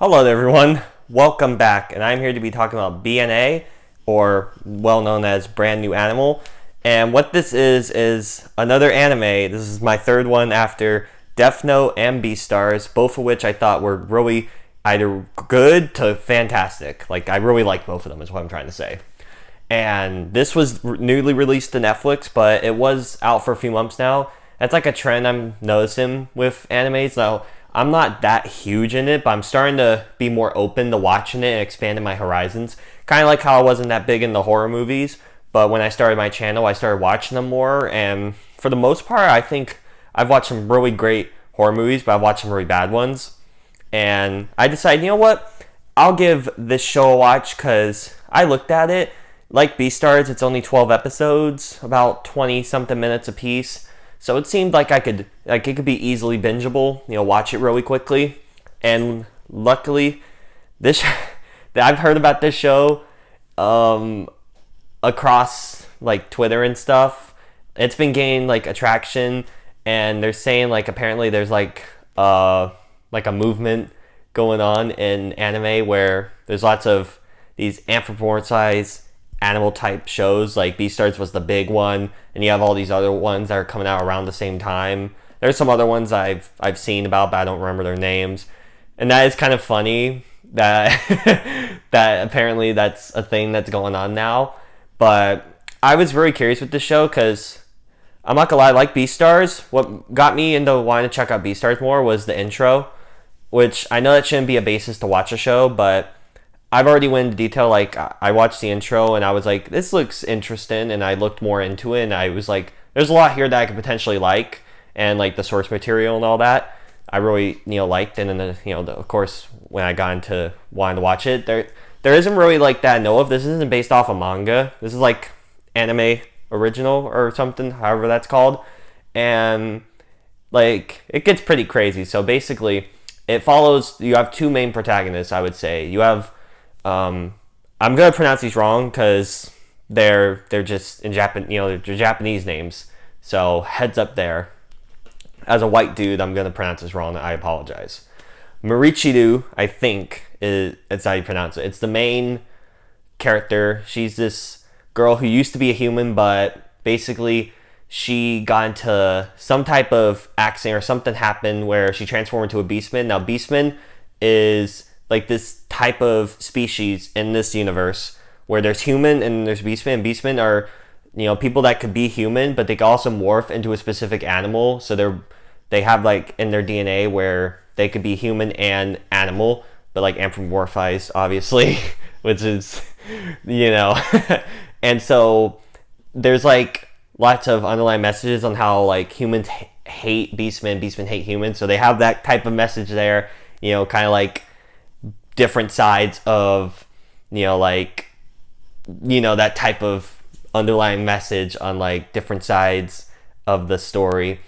Hello everyone, welcome back, and I'm here to be talking about BNA, or well known as Brand New Animal. And what this is another anime. This is my third one after Death Note and Beastars, both of which I thought were really either good to fantastic. Like, I really like both of them is what I'm trying to say. And this was newly released to Netflix, but it was out for a few months now. That's like a trend I'm noticing with animes. Now, I'm not that huge in it, but I'm starting to be more open to watching it and expanding my horizons. Kind of like how I wasn't that big in the horror movies, but when I started my channel, I started watching them more. And for the most part, I think I've watched some really great horror movies, but I've watched some really bad ones. And I decided, you know what? I'll give this show a watch because I looked at it. Like Beastars, it's only 12 episodes, about 20 something minutes a piece. So it seemed like it could be easily bingeable, watch it really quickly. And luckily, this I've heard about this show across like Twitter and stuff. It's been gaining like attraction, and they're saying like apparently there's like a movement going on in anime where there's lots of these anthropomorphized animal type shows. Like Beastars was the big one, and you have all these other ones that are coming out around the same time. There's some other ones I've seen about, but I don't remember their names. And that is kind of funny that that apparently that's a thing that's going on now. But I was very curious with this show because I'm not gonna lie, I like Beastars. What got me into wanting to check out Beastars more was the intro, which I know that shouldn't be a basis to watch a show, but I've already went into detail. Like, I watched the intro and I was like, this looks interesting, and I looked more into it and I was like, there's a lot here that I could potentially like, and like the source material and all that I really liked. And then of course when I got into wanting to watch it, there isn't really like that I know of. This isn't based off a manga. This is like anime original or something, however that's called. And like it gets pretty crazy. So basically it follows, you have two main protagonists. I would say you have I'm gonna pronounce these wrong because they're just in Japan, they're Japanese names. So heads up there. As a white dude, I'm gonna pronounce this wrong. I apologize. Marichiru, I think, it's how you pronounce it. It's the main character. She's this girl who used to be a human, but basically she got into some type of accident or something happened where she transformed into a beastman. Now, beastman is like this type of species in this universe where there's human and there's beastmen. Beastmen are people that could be human, but they can also morph into a specific animal. So they have like in their DNA where they could be human and animal, but like anthropomorphized, obviously, which is and so there's like lots of underlying messages on how like humans hate beastmen hate humans. So they have that type of message there, kind of like different sides of that type of underlying message on like different sides of the story.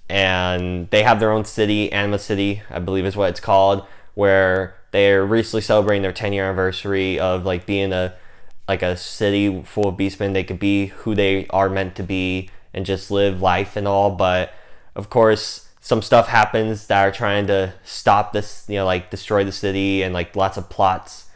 And they have their own city, Anima City, I believe is what it's called, where they're recently celebrating their 10-year anniversary of like being a city full of beastmen. They could be who they are meant to be and just live life and all. But of course some stuff happens that are trying to stop this, destroy the city, and like lots of plots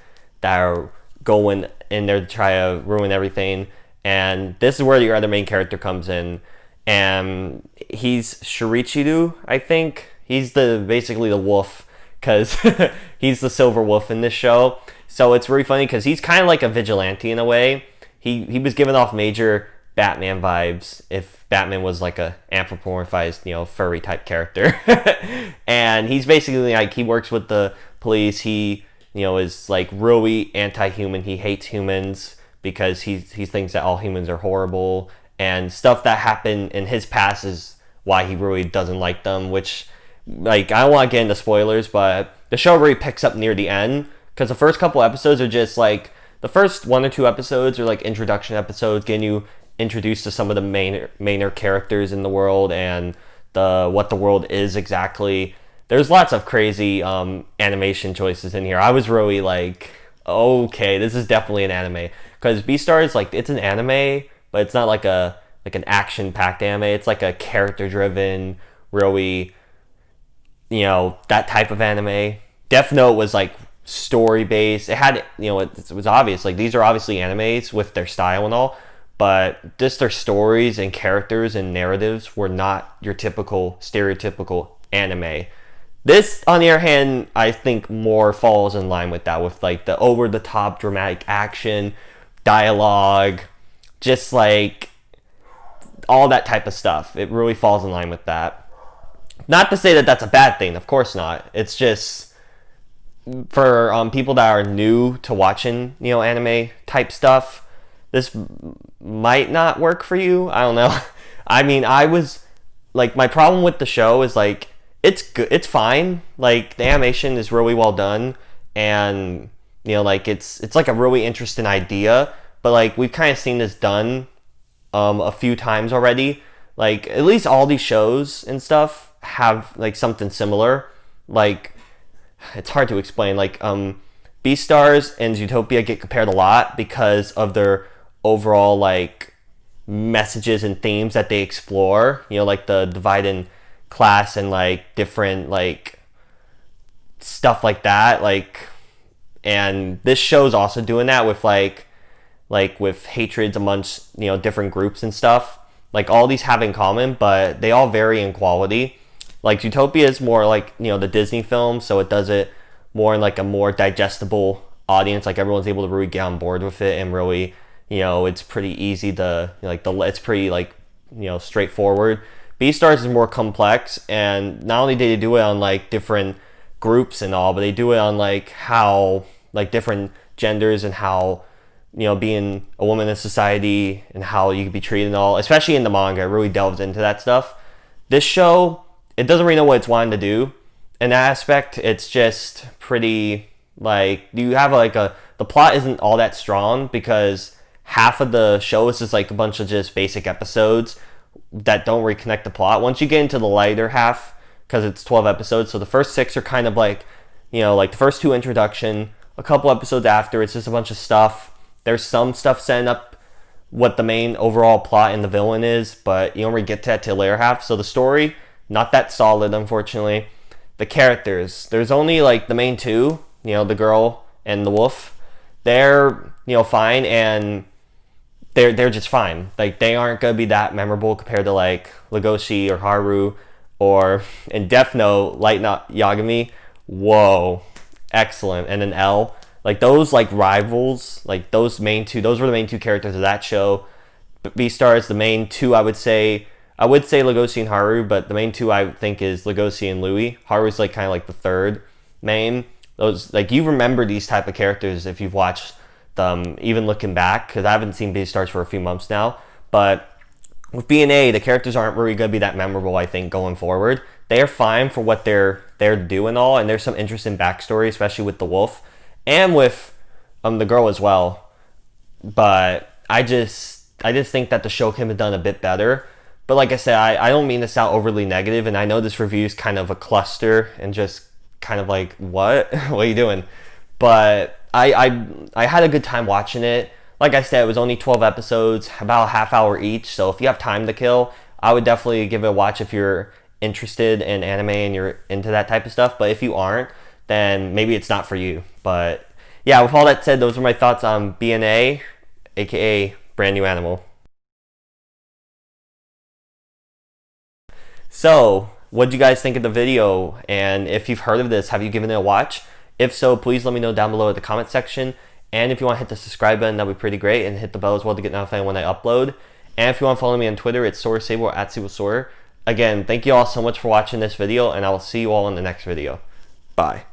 that are going in there to try to ruin everything. And this is where your other main character comes in, and he's Shurichiru, I think. He's basically the wolf, because he's the silver wolf in this show. So it's really funny because he's kind of like a vigilante in a way. He was giving off major Batman vibes if Batman was like a anthropomorphized, furry type character. And he's basically like, he works with the police. He, is like really anti-human. He hates humans because he thinks that all humans are horrible, and stuff that happened in his past is why he really doesn't like them, which, like, I don't want to get into spoilers, but the show really picks up near the end, because the first couple episodes are just like, the first 1 or 2 episodes are like introduction episodes, getting you introduced to some of the mainer characters in the world and what the world is exactly. There's lots of crazy animation choices in here. I was really like, okay, this is definitely an anime, because Beastars, like, it's an anime, but it's not like an action-packed anime. It's like a character-driven, really, that type of anime. Death Note was like story based. It had, it was obvious, like these are obviously animes with their style and all, but just their stories and characters and narratives were not your typical stereotypical anime. This, on the other hand, I think more falls in line with that, with like the over the top dramatic action, dialogue, just like all that type of stuff. It really falls in line with that. Not to say that that's a bad thing, of course not. It's just for people that are new to watching, anime type stuff, this might not work for you. I don't know. I mean, I was like, my problem with the show is like, it's good, it's fine. Like the animation is really well done, and like it's like a really interesting idea. But like we've kind of seen this done a few times already. Like at least all these shows and stuff have like something similar. Like it's hard to explain. Like Beastars and Zootopia get compared a lot because of their overall like messages and themes that they explore. Like the divide and class and like different like stuff like that. Like, and this show's also doing that with like with hatreds amongst different groups and stuff. Like all these have in common, but they all vary in quality. Like Zootopia is more like the Disney film, so it does it more in like a more digestible audience. Like everyone's able to really get on board with it, and really it's pretty easy to it's pretty like straightforward. Beastars is more complex, and not only do they do it on like different groups and all, but they do it on like how like different genders and how being a woman in society and how you can be treated and all, especially in the manga. It really delves into that stuff. This show, it doesn't really know what it's wanting to do in that aspect. It's just pretty like, you have like the plot isn't all that strong because half of the show is just like a bunch of just basic episodes that don't really connect the plot. Once you get into the lighter half, because it's 12 episodes, so the first 6 are kind of like like the first 2 introduction, a couple episodes after it's just a bunch of stuff. There's some stuff setting up what the main overall plot and the villain is, but you don't really get to that till later half. So the story, not that solid, unfortunately. The characters, there's only like the main 2, the girl and the wolf. They're fine, and they're just fine. Like they aren't gonna be that memorable compared to like Legoshi or Haru, or in Death Note, Light Yagami. Whoa, excellent. And then L. Like those like rivals, like those were the main 2 characters of that show. Beastars, the main 2, I would say Legoshi and Haru, but the main 2 I think is Legoshi and Louis. Haru's like kind of like the third main. Those, like, you remember these type of characters if you've watched them, even looking back, because I haven't seen Beastars for a few months now. But with BNA, the characters aren't really going to be that memorable, I think, going forward. They are fine for what they're doing all, and there's some interesting backstory, especially with the wolf and with the girl as well. But I just think that the show can have done a bit better. But like I said, I don't mean to sound overly negative, and I know this review is kind of a cluster and just kind of like, what? What are you doing? But I had a good time watching it. Like I said, it was only 12 episodes, about a half hour each. So if you have time to kill, I would definitely give it a watch if you're interested in anime and you're into that type of stuff. But if you aren't, then maybe it's not for you. But yeah, with all that said, those are my thoughts on BNA, aka Brand New Animal. So, what did you guys think of the video? And if you've heard of this, have you given it a watch? If so, please let me know down below in the comment section. And if you want to hit the subscribe button, that'd be pretty great. And hit the bell as well to get notified when I upload. And if you want to follow me on Twitter, it's SoraSable at SableSora. Again, thank you all so much for watching this video, and I will see you all in the next video. Bye.